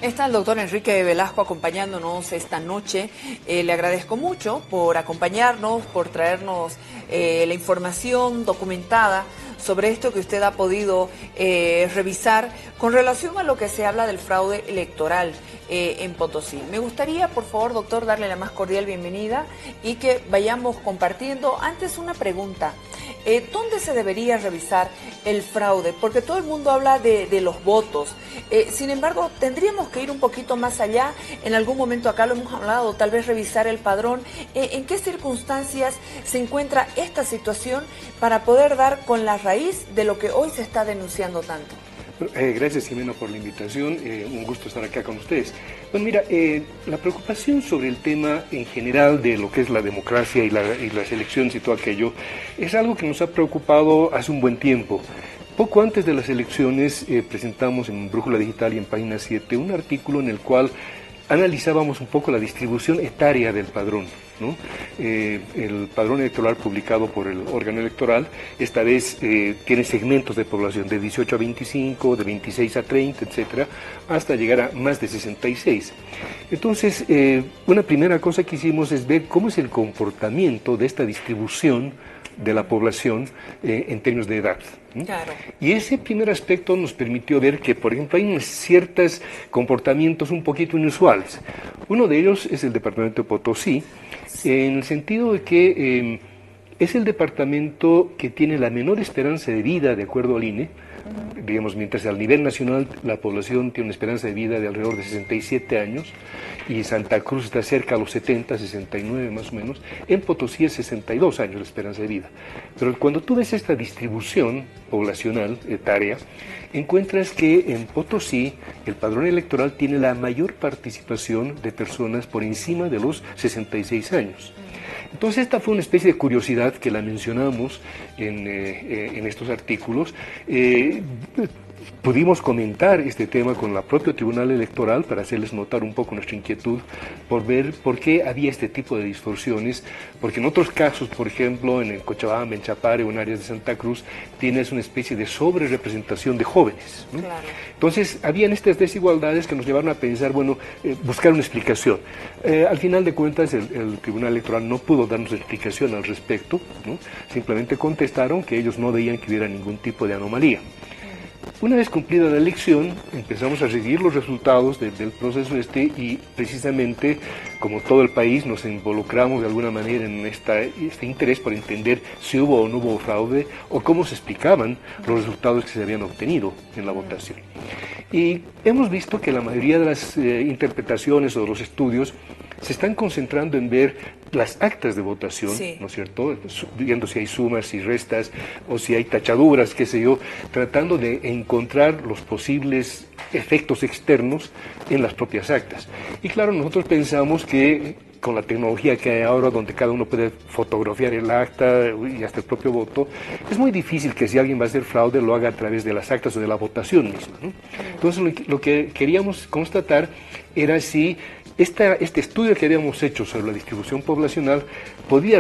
Está el doctor Enrique Velasco acompañándonos esta noche. Le agradezco mucho por acompañarnos, por traernos la información documentada sobre esto que usted ha podido revisar con relación a lo que se habla del fraude electoral en Potosí. Me gustaría, por favor, doctor, darle la más cordial bienvenida y que vayamos compartiendo. Antes, una pregunta. ¿Dónde se debería revisar el fraude? Porque todo el mundo habla de los votos. Sin embargo, tendríamos que ir un poquito más allá. En algún momento acá lo hemos hablado, tal vez revisar el padrón. ¿En qué circunstancias se encuentra esta situación para poder dar con la raíz de lo que hoy se está denunciando tanto? Gracias, Jimena, por la invitación. Un gusto estar acá con ustedes. Bueno, mira, la preocupación sobre el tema en general de lo que es la democracia y las elecciones y todo aquello es algo que nos ha preocupado hace un buen tiempo. Poco antes de las elecciones presentamos en Brújula Digital y en Página 7 un artículo en el cual analizábamos un poco la distribución etaria del padrón, ¿no? El padrón electoral publicado por el órgano electoral esta vez tiene segmentos de población de 18 a 25, de 26 a 30, etcétera, hasta llegar a más de 66. Entonces, una primera cosa que hicimos es ver cómo es el comportamiento de esta distribución de la población en términos de edad. Claro. Y ese primer aspecto nos permitió ver que, por ejemplo, hay ciertos comportamientos un poquito inusuales. Uno de ellos es el departamento de Potosí, en el sentido de que es el departamento que tiene la menor esperanza de vida, de acuerdo al INE. Digamos, mientras al nivel nacional la población tiene una esperanza de vida de alrededor de 67 años y Santa Cruz está cerca a los 70, 69 más o menos, en Potosí es 62 años la esperanza de vida. Pero cuando tú ves esta distribución poblacional etaria, encuentras que en Potosí el padrón electoral tiene la mayor participación de personas por encima de los 66 años. Entonces esta fue una especie de curiosidad que la mencionamos en estos artículos. Pudimos comentar este tema con la propia Tribunal Electoral para hacerles notar un poco nuestra inquietud por ver por qué había este tipo de distorsiones, porque en otros casos, por ejemplo, en el Cochabamba, en Chapare o en áreas de Santa Cruz, tienes una especie de sobrerepresentación de jóvenes, ¿no? Claro. Entonces, habían estas desigualdades que nos llevaron a pensar, bueno, buscar una explicación. Al final de cuentas, el Tribunal Electoral no pudo darnos explicación al respecto, ¿no? Simplemente contestaron que ellos no veían que hubiera ningún tipo de anomalía. Una vez cumplida la elección, empezamos a seguir los resultados del proceso y precisamente, como todo el país, nos involucramos de alguna manera en este interés por entender si hubo o no hubo fraude o cómo se explicaban los resultados que se habían obtenido en la votación. Y hemos visto que la mayoría de las interpretaciones o los estudios se están concentrando en ver las actas de votación, sí, ¿no es cierto? Viendo si hay sumas, si restas, o si hay tachaduras, qué sé yo, tratando de encontrar los posibles efectos externos en las propias actas. Y claro, nosotros pensamos que con la tecnología que hay ahora, donde cada uno puede fotografiar el acta y hasta el propio voto, es muy difícil que si alguien va a hacer fraude lo haga a través de las actas o de la votación misma, ¿no? Entonces lo que queríamos constatar era si este estudio que habíamos hecho sobre la distribución poblacional podía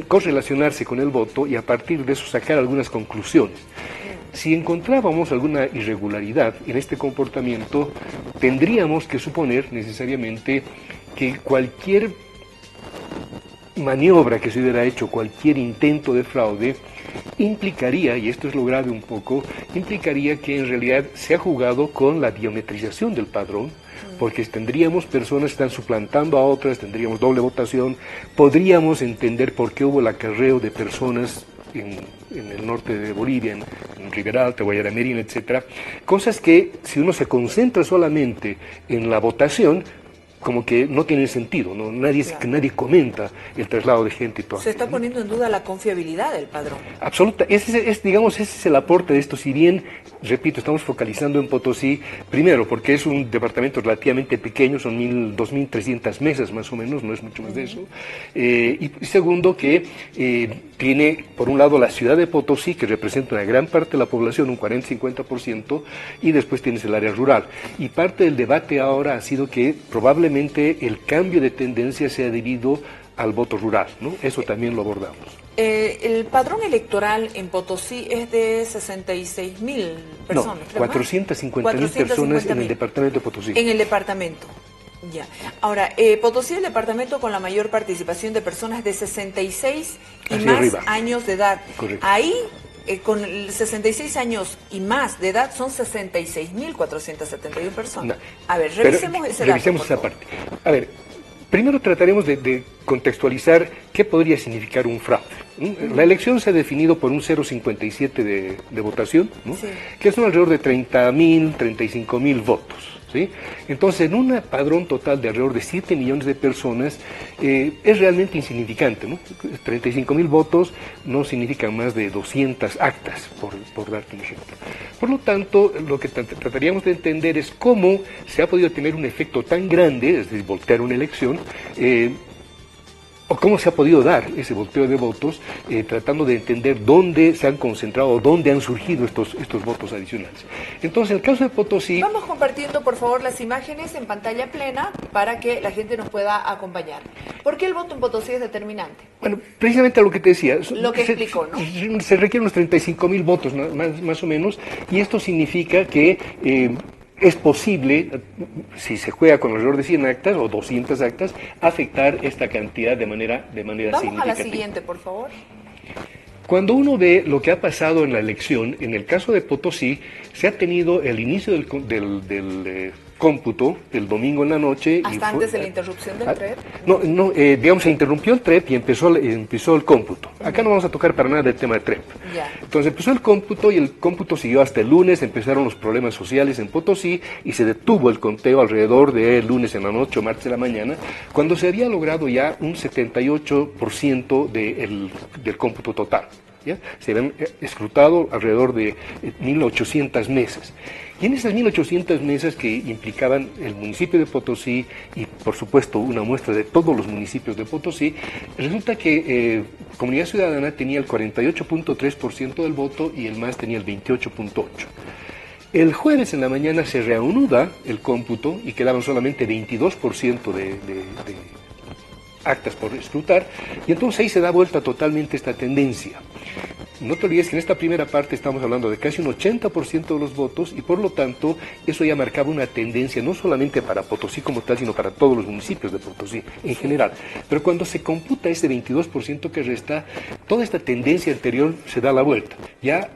correlacionarse con el voto y a partir de eso sacar algunas conclusiones. Si encontrábamos alguna irregularidad en este comportamiento, tendríamos que suponer necesariamente que cualquier maniobra que se hubiera hecho, cualquier intento de fraude, implicaría, y esto es lo grave un poco, implicaría que en realidad se ha jugado con la biometrización del padrón, porque tendríamos personas que están suplantando a otras, tendríamos doble votación, podríamos entender por qué hubo el acarreo de personas en el norte de Bolivia, en Ribera Alta, Guayara Merina, etcétera, cosas que si uno se concentra solamente en la votación, como que no tiene sentido, ¿no? Nadie comenta el traslado de gente y todo. Se está poniendo en duda la confiabilidad del padrón. Absoluta, ese es el aporte de esto. Si bien, repito, estamos focalizando en Potosí, primero porque es un departamento relativamente pequeño, son 2.300 mesas más o menos, no es mucho más de eso, y segundo que tiene, por un lado, la ciudad de Potosí, que representa una gran parte de la población, un 40-50%, y después tienes el área rural. Y parte del debate ahora ha sido que probablemente el cambio de tendencia sea debido al voto rural, ¿no? Eso también lo abordamos. El padrón electoral en Potosí es de 66.000 personas. No, 450.000 personas en el departamento de Potosí. En el departamento. Ya. Ahora, Potosí es el departamento con la mayor participación de personas de 66 y hacia más arriba. años de edad. Correcto. Ahí, con 66 años y más de edad, son 66.471 personas. No. A ver, revisemos ese dato. Revisemos esa parte. A ver, primero trataremos de contextualizar qué podría significar un fraude. La elección se ha definido por un 0,57 de votación, ¿no? Sí. Que son alrededor de 30.000, 35.000 votos. ¿Sí? Entonces, en un padrón total de alrededor de 7 millones de personas, es realmente insignificante, ¿no? 35.000 votos no significan más de 200 actas, por darte un ejemplo. Por lo tanto, lo que trataríamos de entender es cómo se ha podido tener un efecto tan grande, es decir, voltear una elección, o cómo se ha podido dar ese volteo de votos, tratando de entender dónde se han concentrado, dónde han surgido estos votos adicionales. Entonces, el caso de Potosí... Vamos compartiendo, por favor, las imágenes en pantalla plena para que la gente nos pueda acompañar. ¿Por qué el voto en Potosí es determinante? Bueno, precisamente lo que te decía. Lo que explicó, ¿no? Se requieren unos 35.000 votos, más o menos, y esto significa que... es posible, si se juega con alrededor de 100 actas o 200 actas, afectar esta cantidad de manera significativa. Vamos a la siguiente, por favor. Cuando uno ve lo que ha pasado en la elección, en el caso de Potosí, se ha tenido el inicio del cómputo el domingo en la noche. ¿Hasta antes de la interrupción del TREP? No, digamos, se interrumpió el TREP y empezó el cómputo. Acá no vamos a tocar para nada el tema de TREP. Ya. Entonces empezó el cómputo y el cómputo siguió hasta el lunes, empezaron los problemas sociales en Potosí y se detuvo el conteo alrededor del lunes en la noche o martes en la mañana, cuando se había logrado ya un 78% del cómputo total. ¿Ya? Se habían escrutado alrededor de 1.800 mesas. Y en esas 1.800 mesas que implicaban el municipio de Potosí y, por supuesto, una muestra de todos los municipios de Potosí, resulta que Comunidad Ciudadana tenía el 48.3% del voto y el MAS tenía el 28.8%. El jueves en la mañana se reanuda el cómputo y quedaban solamente 22% de actas por escrutar, y entonces ahí se da vuelta totalmente esta tendencia. No te olvides que en esta primera parte estamos hablando de casi un 80% de los votos y por lo tanto eso ya marcaba una tendencia no solamente para Potosí como tal, sino para todos los municipios de Potosí en general. Pero cuando se computa ese 22% que resta, toda esta tendencia anterior se da la vuelta. Ya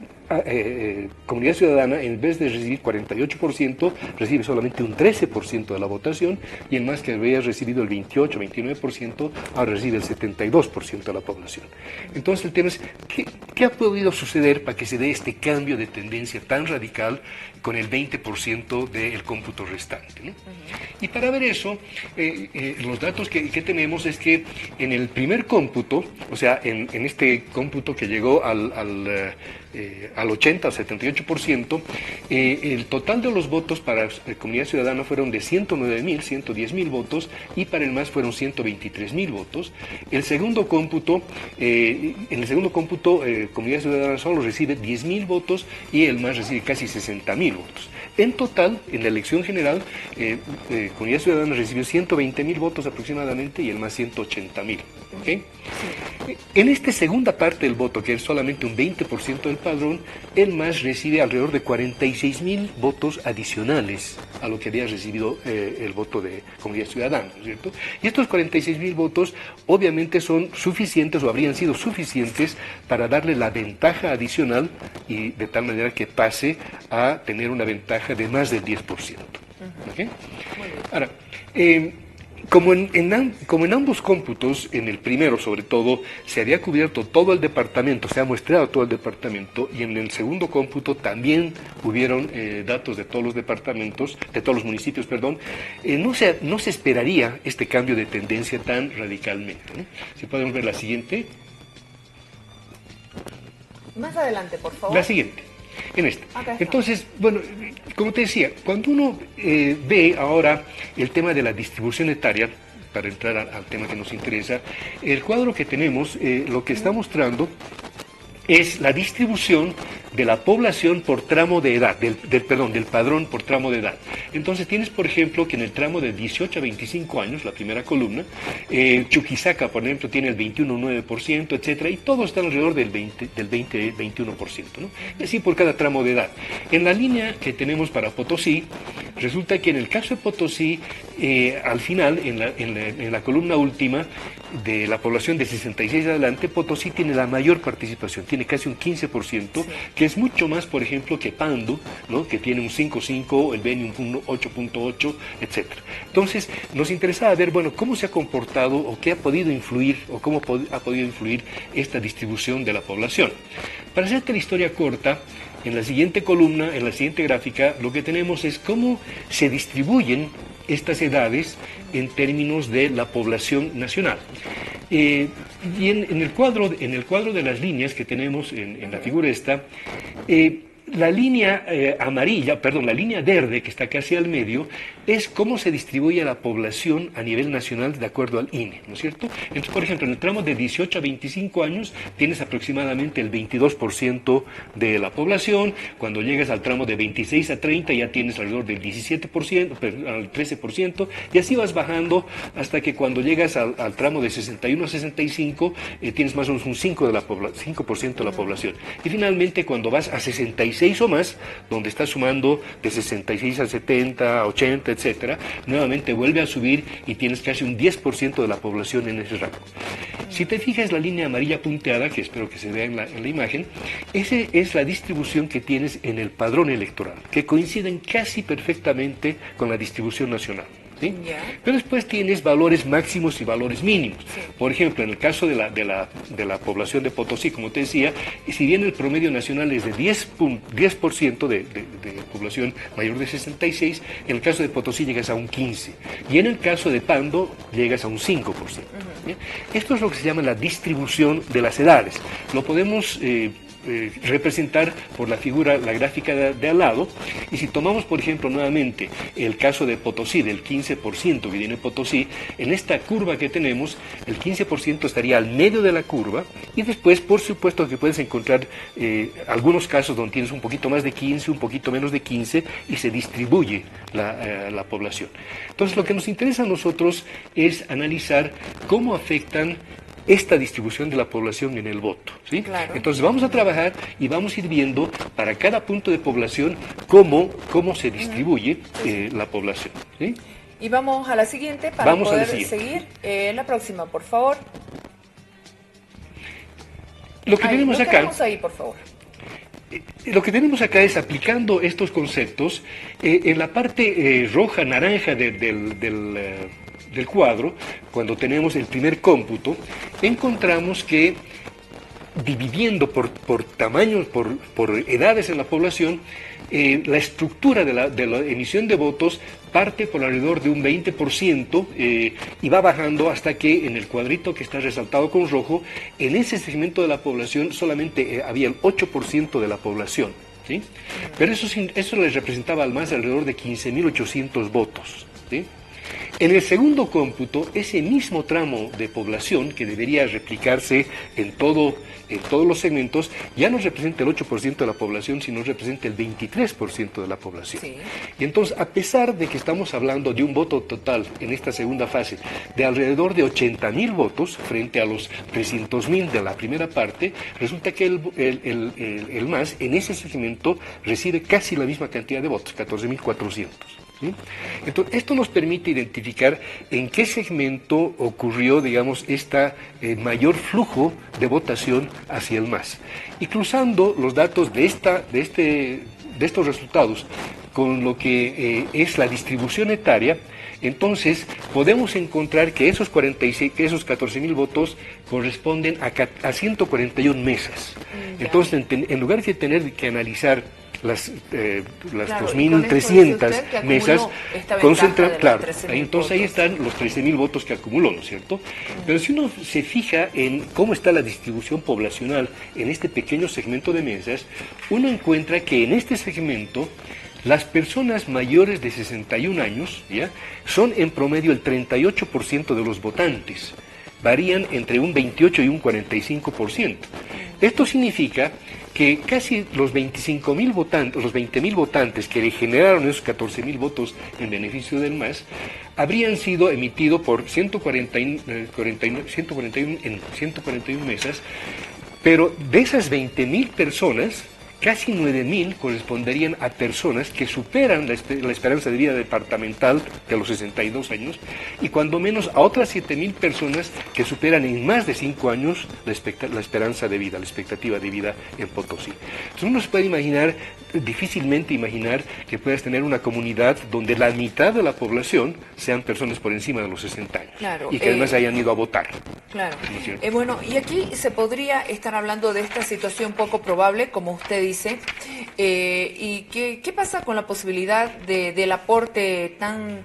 Comunidad Ciudadana, en vez de recibir 48%, recibe solamente un 13% de la votación, y el MAS, que había recibido el 28-29%, ahora recibe el 72% de la población. Entonces el tema es, ¿qué ha podido suceder para que se dé este cambio de tendencia tan radical con el 20% del cómputo restante, ¿no? Y para ver eso, los datos que tenemos es que en el primer cómputo, o sea, en este cómputo que llegó al 80 o 78%, el total de los votos para Comunidad Ciudadana fueron de 109.000, 110.000 votos, y para el MAS fueron 123.000 votos. En el segundo cómputo, Comunidad Ciudadana solo recibe 10.000 votos y el MAS recibe casi 60.000 votos. En total, en la elección general, Comunidad Ciudadana recibió 120.000 votos aproximadamente y el MAS 180.000. ¿Okay? En esta segunda parte del voto, que es solamente un 20% del padrón, el MAS recibe alrededor de 46.000 votos adicionales a lo que había recibido el voto de Comunidad Ciudadana, ¿no es cierto? Y estos 46.000 votos obviamente son suficientes o habrían sido suficientes para darle la ventaja adicional y de tal manera que pase a tener una ventaja de más del 10%. ¿Okay? Ahora, como en ambos cómputos, en el primero sobre todo, se había cubierto todo el departamento, se ha muestrado todo el departamento, y en el segundo cómputo también hubieron datos de todos los departamentos, de todos los municipios, perdón, no se esperaría este cambio de tendencia tan radicalmente, ¿no? Si podemos ver la siguiente. Más adelante, por favor. La siguiente. En esta. Okay. Entonces, bueno, como te decía, cuando uno ve ahora el tema de la distribución etaria, para entrar al tema que nos interesa, el cuadro que tenemos lo que está mostrando es la distribución de la población por tramo de edad, del padrón por tramo de edad. Entonces tienes, por ejemplo, que en el tramo de 18 a 25 años, la primera columna, Chuquisaca, por ejemplo, tiene el 21,9%, etcétera, y todos están alrededor del 21%, ¿no? Y así por cada tramo de edad. En la línea que tenemos para Potosí, resulta que en el caso de Potosí, al final, en la columna última de la población de 66 adelante, Potosí tiene la mayor participación, tiene casi un 15%, sí, que es mucho más, por ejemplo, que Pando, ¿no?, que tiene un 5,5, el Beni un 8,8, etcétera. Entonces, nos interesaba ver, bueno, cómo se ha comportado o qué ha podido influir o cómo ha podido influir esta distribución de la población. Para hacerte la historia corta, en la siguiente columna, en la siguiente gráfica, lo que tenemos es cómo se distribuyen estas edades en términos de la población nacional. Y en el cuadro de las líneas que tenemos en la figura esta, la línea la línea verde que está casi al medio es cómo se distribuye la población a nivel nacional de acuerdo al INE, ¿no es cierto? Entonces, por ejemplo, en el tramo de 18 a 25 años tienes aproximadamente el 22% de la población. Cuando llegas al tramo de 26 a 30 ya tienes alrededor del 17%, al 13%, y así vas bajando hasta que cuando llegas al tramo de 61 a 65 tienes más o menos un 5% de la población. Y finalmente, cuando vas a 66 o más, donde estás sumando de 66 a 70, a 80, etcétera, nuevamente vuelve a subir y tienes casi un 10% de la población en ese rango. Si te fijas, la línea amarilla punteada, que espero que se vea en la imagen, esa es la distribución que tienes en el padrón electoral, que coinciden casi perfectamente con la distribución nacional. ¿Sí? Yeah. Pero después tienes valores máximos y valores mínimos. Sí. Por ejemplo, en el caso de la población de Potosí, como te decía, si bien el promedio nacional es de 10% de población mayor de 66, en el caso de Potosí llegas a un 15%. Y en el caso de Pando llegas a un 5%. Esto es lo que se llama la distribución de las edades. Lo podemos representar por la figura, la gráfica de al lado, y si tomamos, por ejemplo, nuevamente el caso de Potosí, del 15% que tiene Potosí, en esta curva que tenemos, el 15% estaría al medio de la curva, y después, por supuesto, que puedes encontrar algunos casos donde tienes un poquito más de 15, un poquito menos de 15, y se distribuye la población. Entonces, lo que nos interesa a nosotros es analizar cómo afectan esta distribución de la población en el voto, ¿sí? Claro. Entonces vamos a trabajar y vamos a ir viendo para cada punto de población cómo se distribuye la población, ¿sí? Y vamos a la siguiente para poder seguir. La próxima, por favor. Lo que tenemos acá... Tenemos ahí, por favor. Lo que tenemos acá es, aplicando estos conceptos, en la parte roja, naranja del cuadro, cuando tenemos el primer cómputo, encontramos que dividiendo por tamaños, por edades en la población, la estructura de la emisión de votos parte por alrededor de un 20% y va bajando hasta que en el cuadrito que está resaltado con rojo, en ese segmento de la población solamente había el 8% de la población, ¿sí? Pero eso les representaba al más alrededor de 15.800 votos, ¿sí? En el segundo cómputo, ese mismo tramo de población, que debería replicarse en todos los segmentos, ya no representa el 8% de la población, sino representa el 23% de la población. Sí. Y entonces, a pesar de que estamos hablando de un voto total en esta segunda fase de alrededor de 80.000 votos frente a los 300.000 de la primera parte, resulta que el MAS en ese segmento recibe casi la misma cantidad de votos, 14.400. ¿Sí? Entonces, esto nos permite identificar en qué segmento ocurrió, digamos, mayor flujo de votación hacia el MAS. Y cruzando los datos de estos resultados con lo que es la distribución etaria, entonces podemos encontrar que esos 14.000 votos corresponden a 141 mesas. Entonces, en lugar de tener que analizar las 2.300 mesas, entonces ahí están los 13.000 votos que acumuló, ¿no es cierto? Pero si uno se fija en cómo está la distribución poblacional en este pequeño segmento de mesas, uno encuentra que en este segmento las personas mayores de 61 años, ¿ya?, son en promedio el 38% de los votantes, varían entre un 28 y un 45%. Esto significa que casi los 25.000 votantes, los 20.000 votantes que le generaron esos 14.000 votos en beneficio del MAS, habrían sido emitidos por 141 mesas, pero de esas 20.000 personas, casi 9.000 corresponderían a personas que superan la esperanza de vida departamental de los 62 años y cuando menos a otras 7.000 personas que superan en más de 5 años la esperanza de vida, la expectativa de vida en Potosí. Entonces uno se puede imaginar, difícilmente imaginar que puedas tener una comunidad donde la mitad de la población sean personas por encima de los 60 años, claro, y que además hayan ido a votar. Claro. ¿No bueno, y aquí se podría estar hablando de esta situación poco probable, como usted dice, y ¿qué pasa con la posibilidad del aporte tan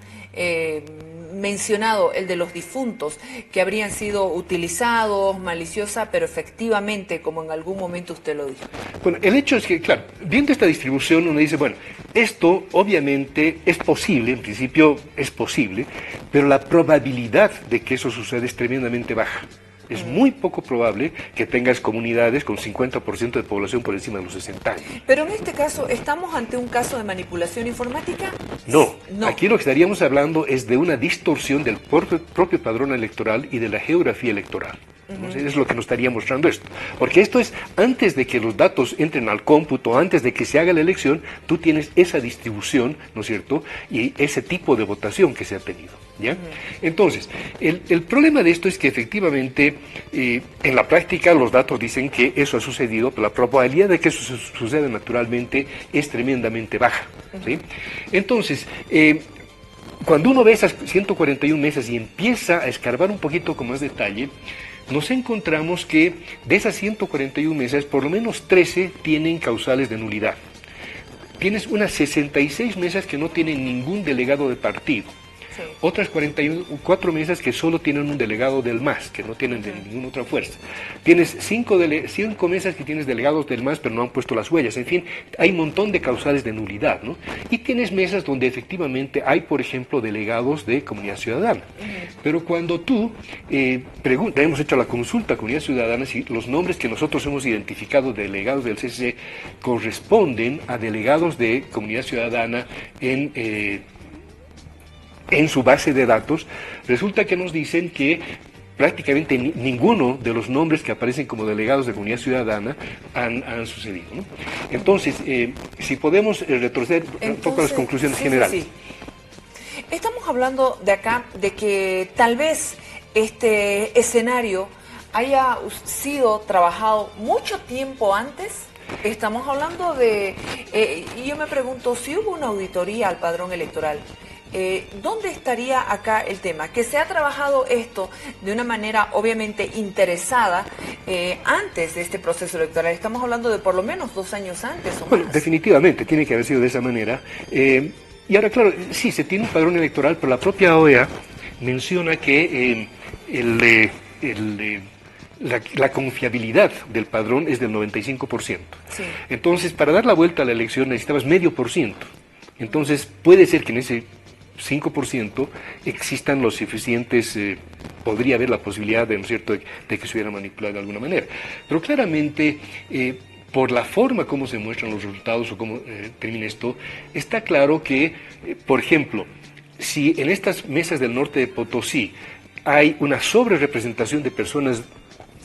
mencionado, el de los difuntos, que habrían sido utilizados maliciosa, pero efectivamente, como en algún momento usted lo dijo? Bueno, el hecho es que, claro, viendo esta distribución uno dice, bueno, esto obviamente es posible, en principio es posible, pero la probabilidad de que eso suceda es tremendamente baja. Es muy poco probable que tengas comunidades con 50% de población por encima de los 60 años. Pero en este caso, ¿estamos ante un caso de manipulación informática? No. Aquí lo que estaríamos hablando es de una distorsión del propio padrón electoral y de la geografía electoral. Entonces, es lo que nos estaría mostrando esto. Porque esto es, antes de que los datos entren al cómputo, antes de que se haga la elección, tú tienes esa distribución, ¿no es cierto?, y ese tipo de votación que se ha tenido, ¿ya? Entonces, el problema de esto es que efectivamente, en la práctica, los datos dicen que eso ha sucedido, pero la probabilidad de que eso suceda naturalmente es tremendamente baja, ¿sí? Entonces, cuando uno ve esas 141 mesas y empieza a escarbar un poquito con más detalle, nos encontramos que de esas 141 mesas, por lo menos 13 tienen causales de nulidad. Tienes unas 66 mesas que no tienen ningún delegado de partido. Sí. Otras 44 mesas que solo tienen un delegado del MAS, que no tienen de ninguna otra fuerza. Tienes 5 mesas que tienes delegados del MAS, pero no han puesto las huellas. En fin, hay un montón de causales de nulidad, ¿no? Y tienes mesas donde efectivamente hay, por ejemplo, delegados de Comunidad Ciudadana. Pero cuando tú hemos hecho la consulta a Comunidad Ciudadana, si los nombres que nosotros hemos identificado de delegados del CCC corresponden a delegados de Comunidad Ciudadana en su base de datos, resulta que nos dicen que prácticamente ninguno de los nombres que aparecen como delegados de Comunidad Ciudadana han sucedido, ¿no? Entonces, si podemos retroceder un poco a las conclusiones generales. Sí. Estamos hablando de acá de que tal vez este escenario haya sido trabajado mucho tiempo antes. Estamos hablando de, y yo me pregunto, si hubo una auditoría al padrón electoral, ¿dónde estaría acá el tema? Que se ha trabajado esto de una manera obviamente interesada antes de este proceso electoral. Estamos hablando de por lo menos 2 años antes o más. Bueno, definitivamente tiene que haber sido de esa manera. Y ahora, claro, sí, se tiene un padrón electoral, pero la propia OEA menciona que la confiabilidad del padrón es del 95%. Sí. Entonces, para dar la vuelta a la elección necesitabas 0,5%. Entonces, puede ser que en ese 5% existan los suficientes, podría haber la posibilidad de, ¿no es cierto?, de que se hubiera manipulado de alguna manera. Pero claramente, por la forma como se muestran los resultados o cómo termina esto, está claro que, por ejemplo, si en estas mesas del norte de Potosí hay una sobrerepresentación de personas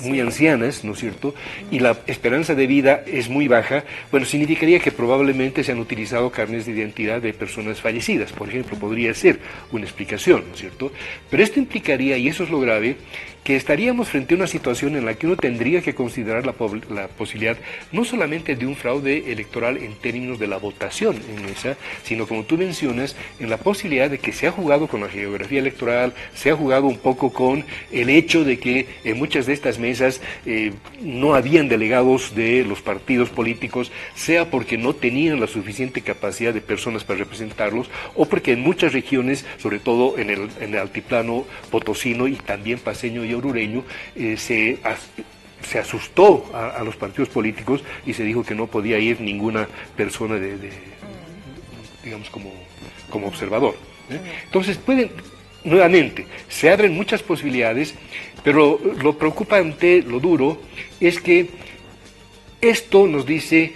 muy ancianas, ¿no es cierto?, y la esperanza de vida es muy baja, bueno, significaría que probablemente se han utilizado carnes de identidad de personas fallecidas, por ejemplo, podría ser una explicación, ¿no es cierto?, pero esto implicaría, y eso es lo grave, que estaríamos frente a una situación en la que uno tendría que considerar la posibilidad no solamente de un fraude electoral en términos de la votación en esa, sino como tú mencionas, en la posibilidad de que se ha jugado con la geografía electoral, se ha jugado un poco con el hecho de que en muchas de estas mesas no habían delegados de los partidos políticos, sea porque no tenían la suficiente capacidad de personas para representarlos, o porque en muchas regiones, sobre todo en el altiplano potosino y también paceño y orureño, se asustó a los partidos políticos y se dijo que no podía ir ninguna persona digamos como observador, ¿eh? Entonces nuevamente, se abren muchas posibilidades, pero lo preocupante, lo duro, es que esto nos dice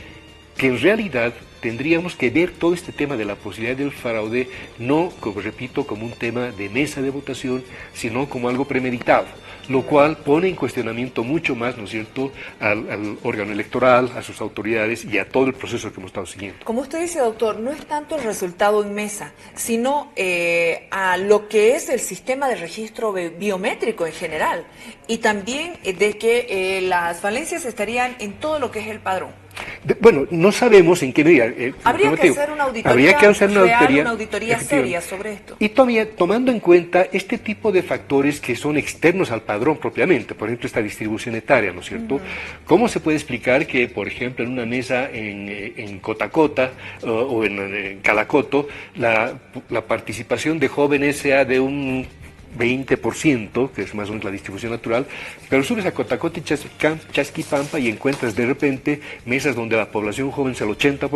que en realidad tendríamos que ver todo este tema de la posibilidad del fraude, no, como repito, como un tema de mesa de votación, sino como algo premeditado, lo cual pone en cuestionamiento mucho más, ¿no es cierto?, al órgano electoral, a sus autoridades y a todo el proceso que hemos estado siguiendo. Como usted dice, doctor, no es tanto el resultado en mesa, sino a lo que es el sistema de registro biométrico en general, y también de que las falencias estarían en todo lo que es el padrón. Bueno, no sabemos en qué medida. Habría que hacer una auditoría seria sobre esto. Y tomando en cuenta este tipo de factores que son externos al padrón propiamente, por ejemplo, esta distribución etaria, ¿no es cierto? ¿Cómo se puede explicar que, por ejemplo, en una mesa en Cotacota o en Calacoto, la participación de jóvenes sea de un 20%, que es más o menos la distribución natural, pero subes a Cotacota y Chasquipampa y encuentras de repente mesas donde la población joven es el 80%,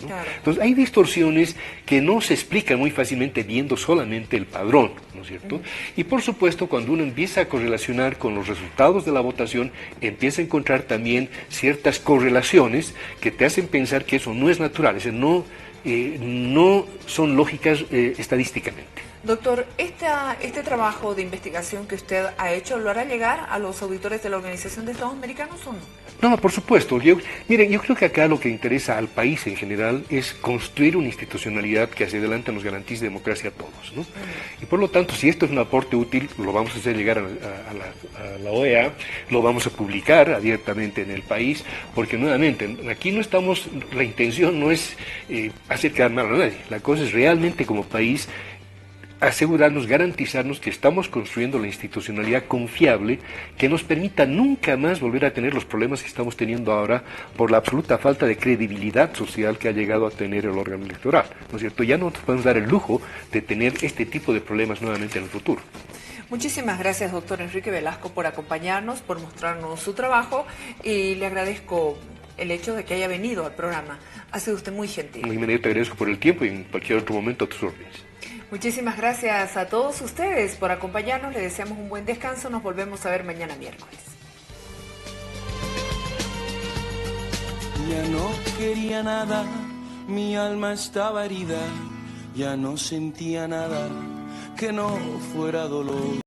¿no? Claro. Entonces hay distorsiones que no se explican muy fácilmente viendo solamente el padrón, ¿no es cierto? Y por supuesto, cuando uno empieza a correlacionar con los resultados de la votación, empieza a encontrar también ciertas correlaciones que te hacen pensar que eso no es natural, es decir, no son lógicas estadísticamente. Doctor, este trabajo de investigación que usted ha hecho, ¿lo hará llegar a los auditores de la Organización de Estados Americanos o no? No, por supuesto. Miren, yo creo que acá lo que interesa al país en general es construir una institucionalidad que hacia adelante nos garantice democracia a todos, ¿no? Y por lo tanto, si esto es un aporte útil, lo vamos a hacer llegar a la OEA, lo vamos a publicar abiertamente en el país, porque nuevamente, aquí no estamos, la intención no es hacer quedar mal a nadie, la cosa es realmente como país asegurarnos, garantizarnos que estamos construyendo la institucionalidad confiable que nos permita nunca más volver a tener los problemas que estamos teniendo ahora por la absoluta falta de credibilidad social que ha llegado a tener el órgano electoral, ¿no es cierto? Ya no nos podemos dar el lujo de tener este tipo de problemas nuevamente en el futuro. Muchísimas gracias, doctor Enrique Velasco, por acompañarnos, por mostrarnos su trabajo, y le agradezco el hecho de que haya venido al programa. Ha sido usted muy gentil. Muy bien, te agradezco por el tiempo y en cualquier otro momento a tus órdenes. Muchísimas gracias a todos ustedes por acompañarnos. Les deseamos un buen descanso. Nos volvemos a ver mañana miércoles. Ya no quería nada, mi alma estaba herida, ya no sentía nada que no fuera dolor.